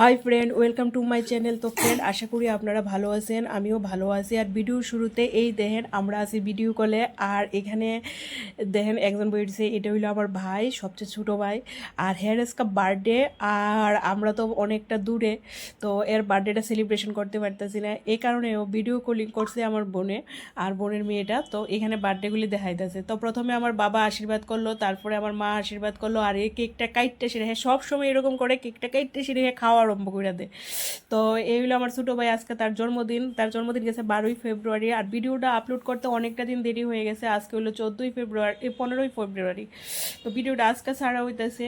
Hi friend, welcome to my channel. তো friend, আশা করি আপনারা ভালো আছেন, আমিও ভালো আছি। আর ভিডিও শুরুতে এই দেখেন আমরা আছি ভিডিও কলে। আর এখানে দেখেন একজন বইছে, এটা হইলো আমার ভাই, সবচেয়ে ছোটো ভাই। আর হেয়ার এসকা বার্থডে, আর আমরা তো অনেকটা দূরে, তো এর বার্থডেটা সেলিব্রেশন করতে পারতেছি না। এই কারণে ও ভিডিও কলিং করছে আমার বোনে আর বোনের মেয়েটা। তো এখানে বার্থডেগুলি দেখাইতেছে। তো প্রথমে আমার বাবা আশীর্বাদ করলো, তারপরে আমার মা আশীর্বাদ করলো। আর এই কেকটা কাইটটা সেরে, হ্যাঁ সব সময় এরকম করে, কেকটা কাইটটা সেরে খাওয়া আরম্ভ করে দেয়। তো এই হলো আমার ছোটো ভাই, আজকে তার জন্মদিন গেছে 12ই ফেব্রুয়ারি। আর ভিডিওটা আপলোড করতে অনেকটা দিন দেরি হয়ে গেছে, আজকে হলো 14ই ফেব্রুয়ারি, 15ই ফেব্রুয়ারি। তো ভিডিওটা আজকে ছাড়া হইতেছে,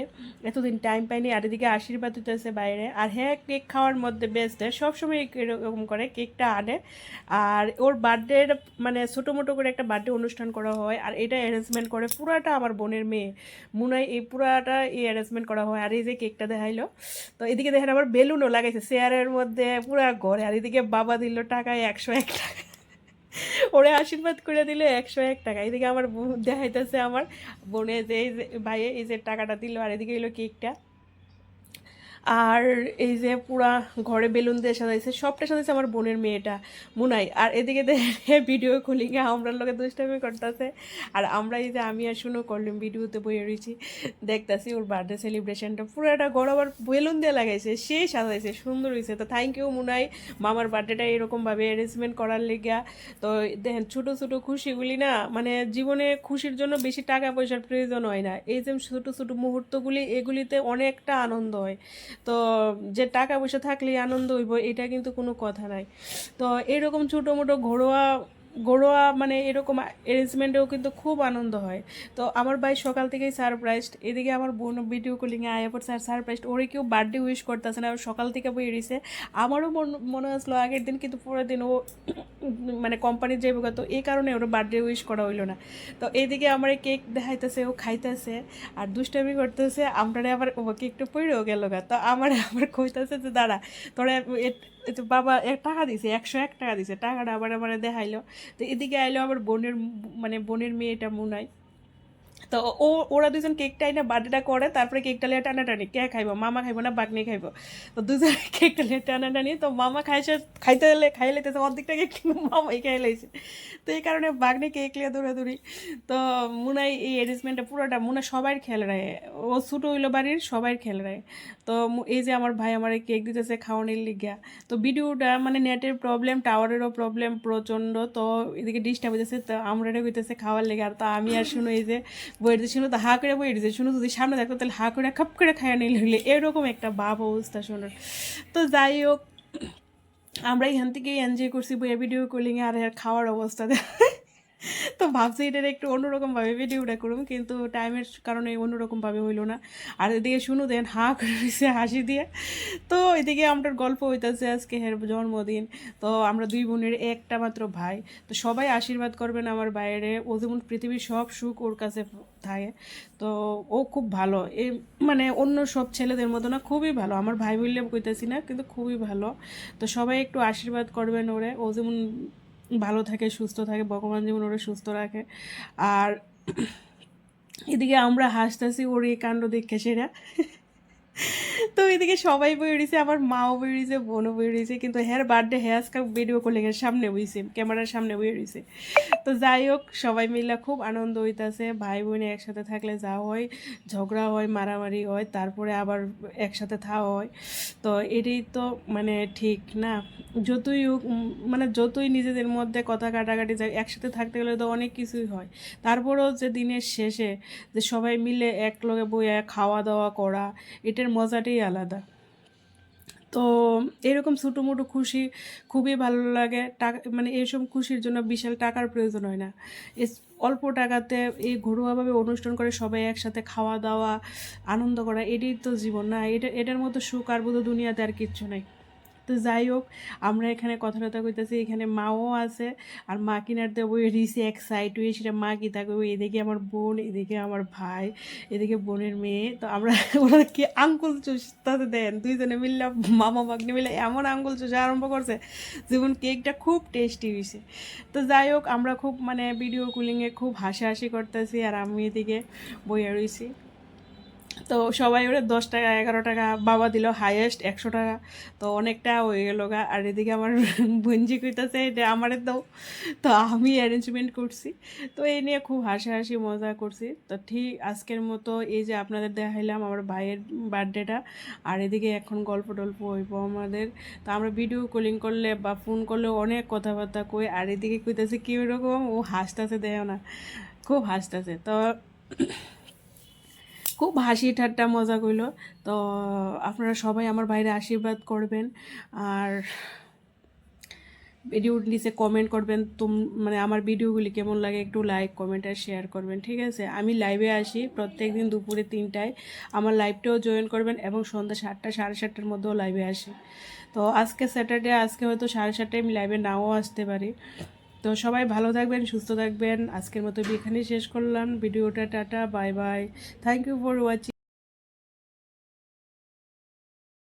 এতদিন টাইম পাইনি। আর এদিকে আশীর্বাদ হইতেছে বাইরে। আর হ্যাঁ, কেক খাওয়ার মধ্যে ব্যস্ত, সবসময় এরকম করে কেকটা আনে। আর ওর বার্থডে মানে ছোটো মোটো করে একটা বার্থডে অনুষ্ঠান করা হয়। আর এটা অ্যারেঞ্জমেন্ট করে পুরাটা আমার বোনের মেয়ে মুনাই, এই পুরাটা এই অ্যারেঞ্জমেন্ট করা হয়। আর এই যে কেকটা দেখাইলো, তো এদিকে দেখেন আবার বেলুনও লাগাইছে চেয়ারের মধ্যে পুরা ঘরে। আর এদিকে বাবা দিল টাকায় 101 টাকা, ওরে আশীর্বাদ করে দিল 101 টাকা। এদিকে আমার দেখাইতেছে আমার বোনে যে এই যে ভাইয়ে এই যে টাকাটা দিল। আর এদিকে হইলো কেকটা। আর এই যে পুরা ঘরে বেলুন দিয়ে সাজাইছে, সবটা সাজাইছে আমার বোনের মেয়েটা মুনাই। আর এদিকে দেখে ভিডিও খুলি গিয়ে আমরা লোকে দুষ্টামি করতেছে। আর আমরা এই যে আমি আর শুনো করলাম ভিডিওতে বইয়ে রয়েছি, দেখতেছি ওর বার্থডে সেলিব্রেশনটা পুরোটা ঘর আবার বেলুন দিয়ে লাগাইছে, সেই সাজাইছে, সুন্দর হয়েছে। তো থ্যাংক ইউ মুনাই, মামার বার্থডেটা এরকমভাবে অ্যারেঞ্জমেন্ট করার লেগিয়া। তো দেখেন ছোটো ছোটো খুশিগুলি না, মানে জীবনে খুশির জন্য বেশি টাকা পয়সার প্রয়োজন হয় না। এই যে ছোটো ছোটো মুহূর্তগুলি, এগুলিতে অনেকটা আনন্দ হয়। তো যে টাকা পয়সা থাকলেই আনন্দ হইব এটা কিন্তু কোনো কথা নাই। তো এরকম ছোটো মোটো ঘরোয়া ঘরোয়া মানে এরকম অ্যারেঞ্জমেন্টেও কিন্তু খুব আনন্দ হয়। তো আমার ভাই সকাল থেকেই সারপ্রাইজড, এদিকে আমার বোন ভিডিও কলিংয়ে আয়া পর সারপ্রাইজড, ওরে কেউ বার্থডে উইশ করতেছে না, সকাল থেকে বই রয়েছে। আমারও মনে আসলো আগের দিন, কিন্তু পরের দিন ও মানে কোম্পানির যাইব, তো এই কারণে ওর বার্থডে উইশ করা হইলো না। তো এইদিকে আমার কেক দেখাইতেছে, ও খাইতেছে আর দুষ্টামি করতেছে। আমরা আবার ও কেকটা পড়েও গেল গা। তো আমার আবার কইতেছে যে দাঁড়া তোরা তো বাবা টাকা দিছে, 101 টাকা দিছে, টাকাটা আবার আমার দেখাইলো। তো এদিকে আইলো আমার বোনের মানে বোনের মেয়েটা মুনাই। তো ওরা দুজন কেকটাই না বার্থডেটা করে, তারপরে কেকটা লিয়ে টানাটানি, কে খাইবো, মামা খাইবো না বাগনি খাইবো। তো দুজন কেকটা লিয়ে টানাটানি, তো মামা খাইতে হলে খাই লাইতেছে অর্ধেকটা কেক, কিন্তু মামাই খাই লাইছে। তো এই কারণে বাগনি কেক লিয়ে দৌড়াদৌড়ি। তো মুনাই এই অ্যারেঞ্জমেন্টটা পুরোটা মুনা সবাই খেল রায়, ও ছোটো হইলো বাড়ির সবাই খেল রায়। তো এই যে আমার ভাই আমার কেক দিতেছে খাওয়ানোর লিগা। তো ভিডিওটা মানে নেটের প্রবলেম, টাওয়ারেরও প্রবলেম প্রচণ্ড। তো এদিকে ডিস্টার্ব হইতেছে, তো আমরা হইতেছে খাওয়ার লেগে। আর তো আমি আর শুনো এই যে বইয়ের যে শুনো, তো হা করে বইয়ের যে শুনো, যদি সামনে থাকতো তাহলে হা করে খাপ করে খাইয়া নিলে হইলে এরকম একটা ভাব অবস্থা শোনার। তো যাই হোক, আমরা এখান থেকেই এনজয় করছি বইয়া ভিডিও কলিংয়ে। আর খাওয়ার অবস্থা তো ভাবছি এটার একটু অন্যরকমভাবে ভিডিওটা করুম, কিন্তু টাইমের কারণে অন্যরকমভাবে হইলো না। আর এদিকে শুনো দেন হা করে রয়েছে হাসি দিয়ে। তো এদিকে আমরা গল্প হইতেছে আজকে হের জন্মদিন। তো আমরা দুই বোনের একটা মাত্র ভাই। তো সবাই আশীর্বাদ করবেন আমার বাইরে, ও যেমন পৃথিবীর সব সুখ ওর কাছে থাকে। তো ও খুব ভালো, এই মানে অন্য সব ছেলেদের মতো না, খুবই ভালো। আমার ভাই বললে কইতেছি না, কিন্তু খুবই ভালো। তো সবাই একটু আশীর্বাদ করবেন ওরে, ও যেমন ভালো থাকে সুস্থ থাকে, ভগবান যেমন ওরা সুস্থ রাখে। আর এদিকে আমরা হাসতেছি ওর এই কাণ্ড দেখে সেরা। তো এদিকে সবাই বেরিয়েছে, আমার মাও বেরিয়েছে, বোনও বেরিয়েছে, কিন্তু হ্যার বার্থডে হ্যাঁ আজকে ভিডিও কলিং এর সামনে বইছে, ক্যামেরার সামনে বেরিয়েছে। তো যাই হোক, সবাই মিলে খুব আনন্দ হইতাছে। ভাই বোনে একসাথে থাকলে যা হয়, ঝগড়া হয়, মারামারি হয়, তারপরে আবার একসাথে থাকা হয়। তো এটাই তো মানে ঠিক না? যতই মানে যতই নিজেদের মধ্যে কথা কাটাকাটি যায়, একসাথে থাকতে গেলে তো অনেক কিছুই হয়। তারপরেও যে দিনের শেষে যে সবাই মিলে এক লগে বইয়া খাওয়া দাওয়া করা, এটার মজাটাই আলাদা। তো এরকম ছোটো মোটো খুশি খুবই ভালো লাগে। টাকা মানে এইসব খুশির জন্য বিশাল টাকার প্রয়োজন হয় না। অল্প টাকাতে এই ঘরোয়াভাবে অনুষ্ঠান করে সবাই একসাথে খাওয়া দাওয়া আনন্দ করা, এটাই তো জীবন না? এটার মতো সুখ আর বোধ দুনিয়াতে আর কিচ্ছু নেই। তো যাই হোক, আমরা এখানে কথা টথা কইতেছি, এখানে মাও আছে। আর মা কিনার দিয়ে ওই রিসি এক সাইড হয়ে সেটা মা কি থাকে, ওই এদিকে আমার বোন, এদিকে আমার ভাই, এদিকে বোনের মেয়ে। তো আমরা ওরা কি আঙ্গুল চুষতে দেন, দুইজনে মিললে মামা ভাগ্নে মিলে এমন আঙ্গুল চুষা আরম্ভ করছে, যেমন কেকটা খুব টেস্টি হয়েছে। তো যাই হোক, আমরা খুব মানে ভিডিও কলিংয়ে খুব হাসাহাসি করতেছি, আর আমি এদিকে বইয়া রয়েছি। তো সবাই ওরা 10 টাকা 11 টাকা, বাবা দিল হাইয়েস্ট 100 টাকা। তো অনেকটা হয়ে গেল গা। আর এদিকে আমার বঞ্জি কইতাছে এটা আমারে দাও। তো আমি অ্যারেঞ্জমেন্ট করছি। তো এই নিয়ে খুব হাসাহাসি মজা করছি। তো ঠিক আজকের মতো এই যে আপনাদের দেখাইলাম আমার ভাইয়ের বার্থডেটা। আর এদিকে এখন গল্প টল্প হইব আমাদের। তো আমরা ভিডিও কলিং করলে বা ফোন করলে অনেক কথাবার্তা কই। আর এদিকে কইতাছে কী রকম ও হাসতেছে, দেখো না, খুব হাসতেছে। তো খুব হাসি ঠাট্টা মজা কইল। তো আপনারা সবাই আমার বাইরে আশীর্বাদ করবেন। আর ভিডিওর নিচে কমেন্ট করবেন মানে আমার ভিডিওগুলি কেমন লাগে, একটু লাইক কমেন্ট আর শেয়ার করবেন, ঠিক আছে? আমি লাইভে আসি প্রত্যেক দিন দুপুরে 3টায়। আমার লাইভটাও জয়েন করবেন এবং সন্ধ্যা 7টা 7:30টার মধ্যেও লাইভে আসি। তো আজকে স্যাটারডে, আজকে হয়তো 7:30টায় আমি লাইভে নাও আসতে পারি। তো সবাই ভালো থাকবেন, সুস্থ থাকবেন। আজকের মতো এখানেই শেষ করলাম ভিডিওটা। Tata, bye bye, thank you for watching.